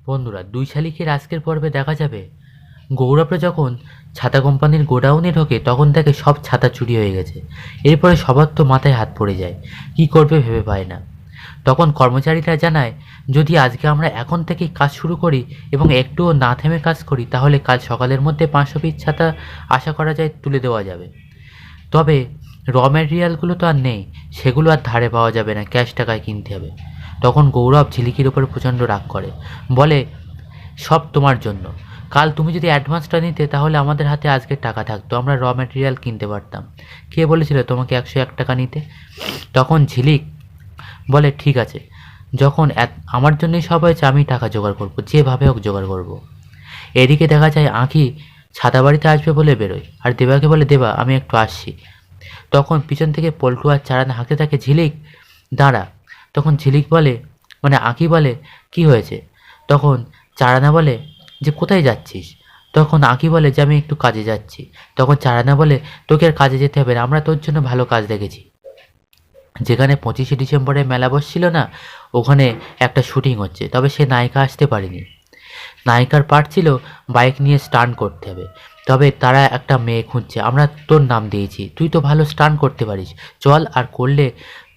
বন্ধুরা, দুই শালিকের আজকের পর্বে দেখা যাবে গৌরবরা যখন ছাতা কোম্পানির গোডাউনে ঢোকে তখন দেখে সব ছাতা চুরি হয়ে গেছে। এরপরে সবার তো মাথায় হাত পড়ে যায়, কি করবে ভেবে পায় না। তখন কর্মচারীরা জানায়, যদি আজকে আমরা এখন থেকেই কাজ শুরু করি এবং একটুও না থেমে কাজ করি তাহলে কাল সকালের মধ্যে 500 পিস ছাতা আশা করা যায় তুলে দেওয়া যাবে। তবে র ম্যাটেরিয়ালগুলো তো আর নেই, সেগুলো আর ধারে পাওয়া যাবে না, ক্যাশ টাকায় কিনতে হবে। তখন গৌরব ঝিলিকির ওপর প্রচণ্ড রাগ করে, বলে, সব তোমার জন্য। কাল তুমি যদি অ্যাডভান্সটা নিতে তাহলে আমাদের হাতে আজকে টাকা থাকতো, আমরা র ম্যাটেরিয়াল কিনতে পারতাম। কে বলেছিল তোমাকে 101 টাকা নিতে? তখন ঝিলিক বলে, ঠিক আছে, যখন আমার জন্যই সব হয়েছে আমি টাকা জোগাড় করবো, যেভাবে হোক জোগাড় করবো। এদিকে দেখা যায় আঁখি ছাতা বাড়িতে আসবে বলে বেরোয়, আর দেবাকে বলে, দেবা আমি একটু আসছি। তখন পিছন থেকে পল্টু আর চারানা হাঁকতে থাকে, ঝিলিক দাঁড়া। তখন ঝিলিক বলে, মানে আঁখি বলে, কি হয়েছে? তখন চারানা বলে যে, কোথায় যাচ্ছিস? তখন আঁখি বলে যে, আমি একটু কাজে যাচ্ছি। তখন চারানা বলে, তোকে আর কাজে যেতে হবে না, আমরা তোর জন্য ভালো কাজ দেখেছি। যেখানে 25শে ডিসেম্বরে মেলা বসছিল না, ওখানে একটা শুটিং হচ্ছে, তবে সে নায়িকা আসতে পারেনি। নায়িকার পার্ট ছিল বাইক নিয়ে স্টান্ট করতে হবে, তবে তারা একটা মেয়ে খুঁজছে। আমরা তোর নাম দিয়েছি, তুই তো ভালো স্টান্ট করতে পারিস, চল। আর করলে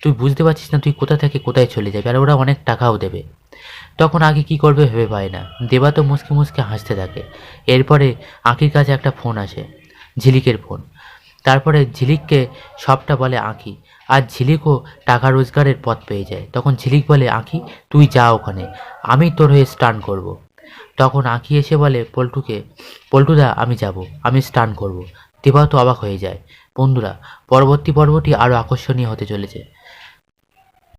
তুই বুঝতে পারছিস না তুই কোথা থেকে কোথায় চলে যাবে, আর ওরা অনেক টাকাও দেবে। তখন আগে কি করবে ভেবে পায় না। দেবা তো মুসকে মুসকে হাসতে থাকে। এরপরে আঁখির কাছে একটা ফোন আসে, ঝিলিকের ফোন। তারপরে ঝিলিককে সবটা বলে আঁখি, আর ঝিলিকও টাকা রোজগারের পথ পেয়ে যায়। তখন ঝিলিক বলে, আঁখি তুই যা ওখানে, আমি তোর হয়ে স্টান করব। তখন আঁখি এসে বলে পল্টুকে, পল্টুদা আমি যাব, আমি স্টান করব। দেবা তো অবাক হয়ে যায়। বন্ধুরা, পরবর্তী পর্বটি আরও আকর্ষণীয় হতে চলেছে।